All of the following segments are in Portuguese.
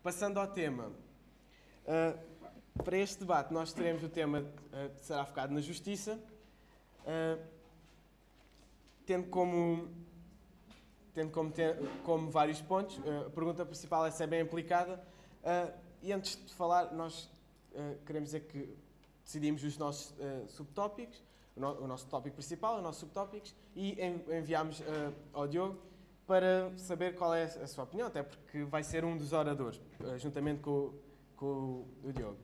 Passando ao tema, para este debate nós teremos o tema que será focado na justiça, tendo como vários pontos. A pergunta principal é se é bem aplicada, e antes de falar, nós queremos dizer que decidimos os nossos subtópicos, o nosso tópico principal, os nossos subtópicos, e enviámos ao Diogo para saber qual é a sua opinião, até porque vai ser um dos oradores, juntamente com o Diogo.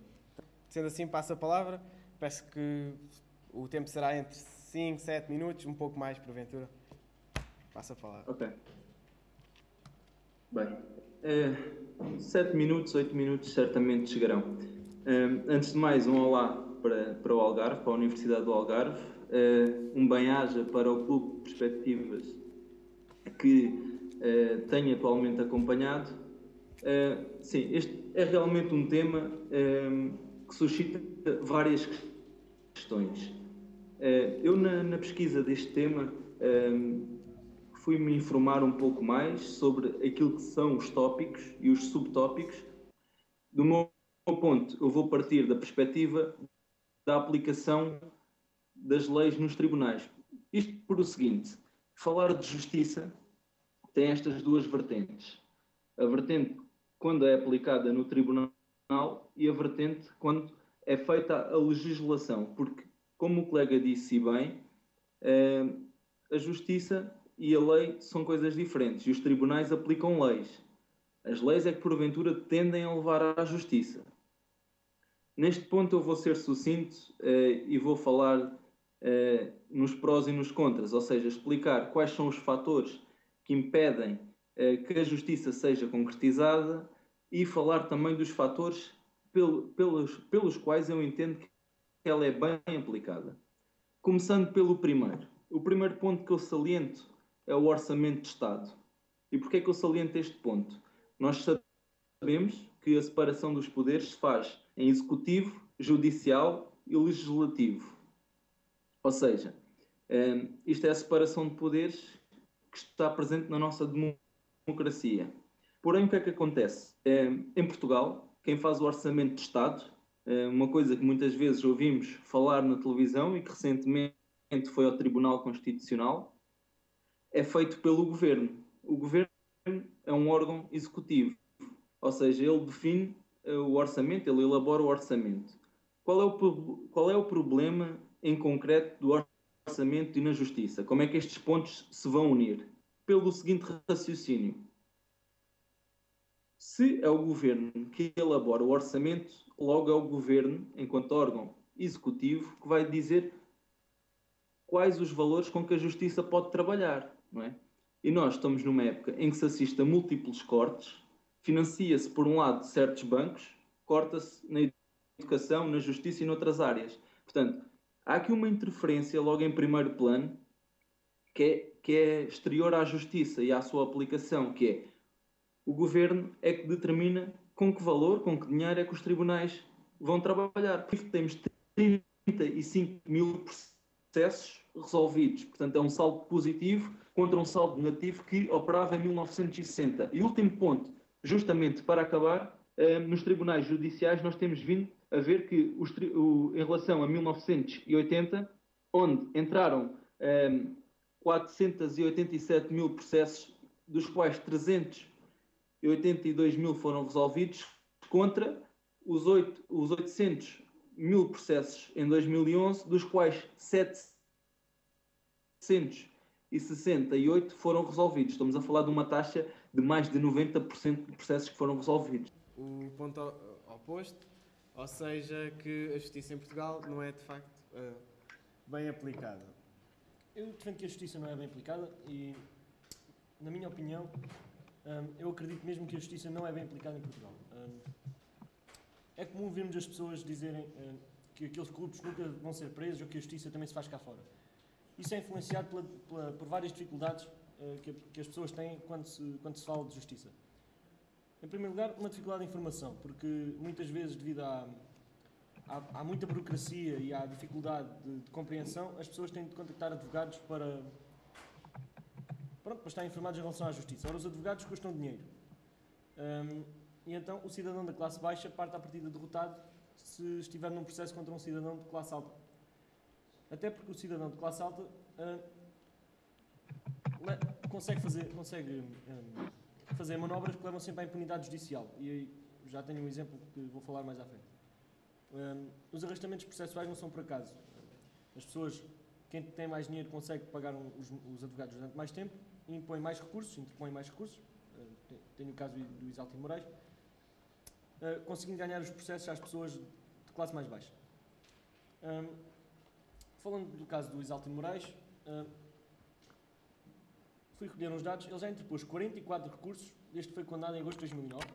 Sendo assim, passo a palavra. Peço que o tempo será entre 5, 7 minutos, um pouco mais, porventura. Passo a palavra. Ok. Bem, 7 minutos, 8 minutos certamente chegarão. Antes de mais, um olá para o Algarve, para a Universidade do Algarve. Um bem-aja para o Clube de Perspectivas que tenho atualmente acompanhado. Sim, este é realmente um tema que suscita várias questões. Eu, na pesquisa deste tema, fui-me informar um pouco mais sobre aquilo que são os tópicos e os subtópicos. Do meu ponto, eu vou partir da perspectiva da aplicação das leis nos tribunais. Isto por o seguinte: falar de justiça tem estas duas vertentes. A vertente quando é aplicada no tribunal e a vertente quando é feita a legislação. Porque, como o colega disse bem, a justiça e a lei são coisas diferentes e os tribunais aplicam leis. As leis é que porventura tendem a levar à justiça. Neste ponto eu vou ser sucinto e vou falar nos prós e nos contras, ou seja, explicar quais são os fatores que impedem que a justiça seja concretizada e falar também dos fatores pelos quais eu entendo que ela é bem aplicada. Começando pelo primeiro. O primeiro ponto que eu saliento é o orçamento de Estado. E porquê é que eu saliento este ponto? Nós sabemos que a separação dos poderes se faz em executivo, judicial e legislativo. Ou seja, isto é a separação de poderes que está presente na nossa democracia. Porém, o que é que acontece? Em Portugal, quem faz o orçamento de Estado, uma coisa que muitas vezes ouvimos falar na televisão e que recentemente foi ao Tribunal Constitucional, é feito pelo Governo. O Governo é um órgão executivo, ou seja, ele define o orçamento, ele elabora o orçamento. Qual é o problema em concreto do orçamento e na justiça? Como é que estes pontos se vão unir? Pelo seguinte raciocínio: se é o Governo que elabora o orçamento, logo é o Governo, enquanto órgão executivo, que vai dizer quais os valores com que a Justiça pode trabalhar, não é? E nós estamos numa época em que se assiste a múltiplos cortes, financia-se, por um lado, certos bancos, corta-se na educação, na justiça e noutras áreas. Portanto, há aqui uma interferência logo em primeiro plano que é exterior à justiça e à sua aplicação, que é o governo é que determina com que valor, com que dinheiro é que os tribunais vão trabalhar. Por isso temos 35 mil processos resolvidos. Portanto, é um saldo positivo contra um saldo negativo que operava em 1960. E último ponto, justamente para acabar, nos tribunais judiciais nós temos vindo a ver que em relação a 1980, onde entraram 487 mil processos, dos quais 382 mil foram resolvidos, contra os 800 mil processos em 2011, dos quais 768 foram resolvidos. Estamos a falar de uma taxa de mais de 90% de processos que foram resolvidos. O ponto oposto, ou seja, que a justiça em Portugal não é, de facto, bem aplicada. Eu defendo que a justiça não é bem aplicada e, na minha opinião, eu acredito mesmo que a justiça não é bem aplicada em Portugal. É comum vermos as pessoas dizerem que aqueles corruptos nunca vão ser presos ou que a justiça também se faz cá fora. Isso é influenciado por várias dificuldades que as pessoas têm quando se fala de justiça. Em primeiro lugar, uma dificuldade de informação, porque muitas vezes, devido há muita burocracia e há dificuldade de compreensão, as pessoas têm de contactar advogados para estar informados em relação à justiça. Ora, os advogados custam dinheiro. E então o cidadão da classe baixa parte à partida derrotado se estiver num processo contra um cidadão de classe alta. Até porque o cidadão de classe alta consegue fazer manobras que levam sempre à impunidade judicial. E aí já tenho um exemplo que vou falar mais à frente. Os arrastamentos processuais não são por acaso. As pessoas, quem tem mais dinheiro, consegue pagar os advogados durante mais tempo e impõe mais recursos, interpõe mais recursos. Tenho o caso do Isaltino Moraes, conseguindo ganhar os processos às pessoas de classe mais baixa. Falando do caso do Isaltino Moraes, fui recolher uns dados. Ele já interpôs 44 recursos desde que foi condenado em agosto de 2009,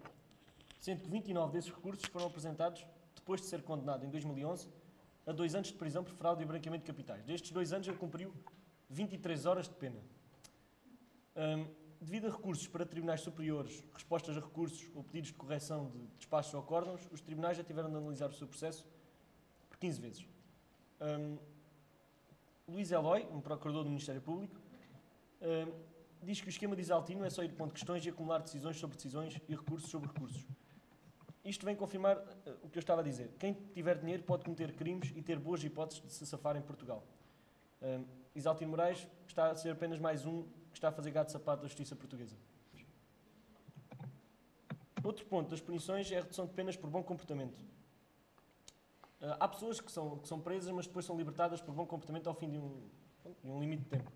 sendo que 29 desses recursos foram apresentados depois de ser condenado em 2011 a 2 anos de prisão por fraude e branqueamento de capitais. Destes 2 anos ele cumpriu 23 horas de pena. Devido a recursos para tribunais superiores, respostas a recursos ou pedidos de correção de despachos ou acórdãos, os tribunais já tiveram de analisar o seu processo por 15 vezes. Luís Eloy, um procurador do Ministério Público, diz que o esquema de Isaltino é só ir pondo questões e acumular decisões sobre decisões e recursos sobre recursos. Isto vem confirmar o que eu estava a dizer. Quem tiver dinheiro pode cometer crimes e ter boas hipóteses de se safar em Portugal. Isaltino Moraes está a ser apenas mais um que está a fazer gato de sapato da justiça portuguesa. Outro ponto das punições é a redução de penas por bom comportamento. Há pessoas que são presas, mas depois são libertadas por bom comportamento ao fim de um limite de tempo.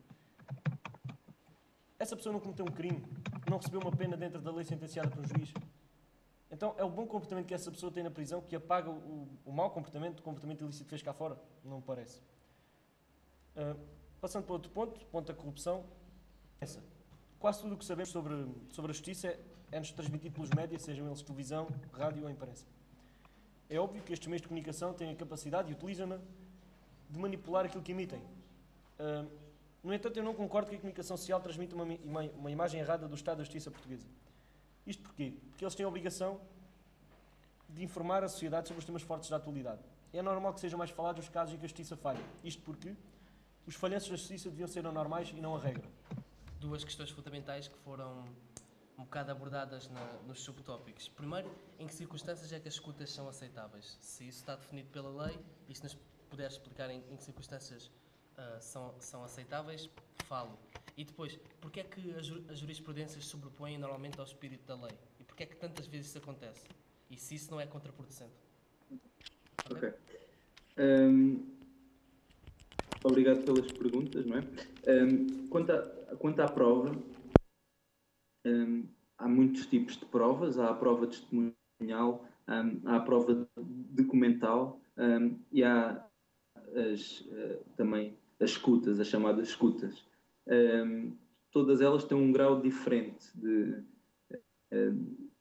Essa pessoa não cometeu um crime, não recebeu uma pena dentro da lei sentenciada por um juiz. Então é o bom comportamento que essa pessoa tem na prisão que apaga o mau comportamento, o comportamento ilícito que fez cá fora? Não me parece. Passando para outro ponto da corrupção. Quase tudo o que sabemos sobre a justiça é-nos transmitido pelos médias, sejam eles televisão, rádio ou imprensa. É óbvio que estes meios de comunicação têm a capacidade, e utilizam-na, de manipular aquilo que emitem. No entanto, eu não concordo que a comunicação social transmita uma imagem errada do Estado da Justiça portuguesa. Isto porquê? Porque eles têm a obrigação de informar a sociedade sobre os temas fortes da atualidade. É normal que sejam mais falados os casos em que a Justiça falha. Isto porque os falhanços da Justiça deviam ser anormais e não a regra. Duas questões fundamentais que foram um bocado abordadas nos subtópicos. Primeiro, em que circunstâncias é que as escutas são aceitáveis? Se isso está definido pela lei e se nos puderes explicar em que circunstâncias são aceitáveis, falo. E depois, porquê é que as jurisprudências se sobrepõem normalmente ao espírito da lei? E porquê é que tantas vezes isso acontece? E se isso não é contraproducente? Ok. Obrigado pelas perguntas, não é? Quanto à prova, há muitos tipos de provas. Há a prova testemunhal, há a prova documental e há também as escutas, as chamadas escutas. Todas elas têm um grau diferente de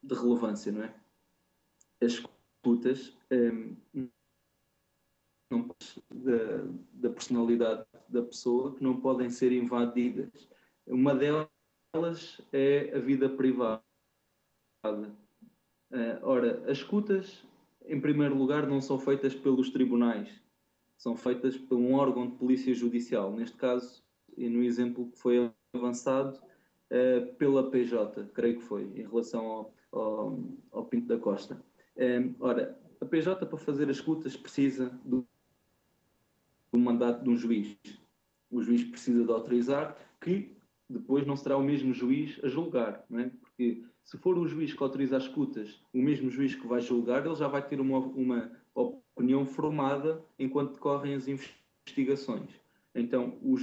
relevância, não é? As escutas da personalidade da pessoa que não podem ser invadidas. Uma delas é a vida privada. Ora, as escutas, em primeiro lugar, não são feitas pelos tribunais, são feitas por um órgão de polícia judicial. Neste caso, e no exemplo que foi avançado, pela PJ, creio que foi, em relação ao Pinto da Costa. Ora, a PJ, para fazer as escutas, precisa do mandato de um juiz. O juiz precisa de autorizar, que depois não será o mesmo juiz a julgar, não é? Porque se for o juiz que autoriza as escutas, o mesmo juiz que vai julgar, ele já vai ter uma opinião formada enquanto decorrem as investigações. Então, o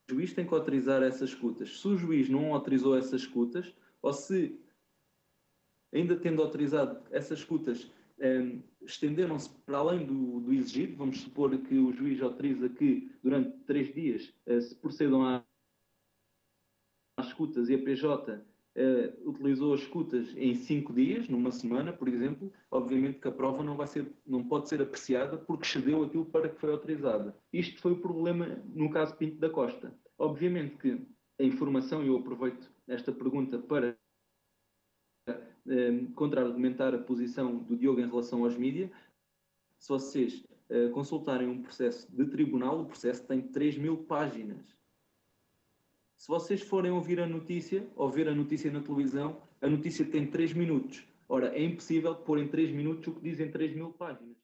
juiz tem que autorizar essas escutas. Se o juiz não autorizou essas escutas, ou se, ainda tendo autorizado essas escutas, estenderam-se para além do exigido, vamos supor que o juiz autoriza que durante 3 dias se procedam às escutas e a PJ utilizou as escutas em 5 dias, numa semana, por exemplo, obviamente que a prova não pode ser apreciada porque excedeu aquilo para que foi autorizada. Isto foi o problema no caso Pinto da Costa. Obviamente que a informação, e eu aproveito esta pergunta para contra-argumentar a posição do Diogo em relação aos mídias. Se vocês consultarem um processo de tribunal, o processo tem 3.000 páginas. Se vocês forem ouvir a notícia, ou ver a notícia na televisão, a notícia tem 3 minutos. Ora, é impossível pôr em 3 minutos o que diz em 3.000 páginas.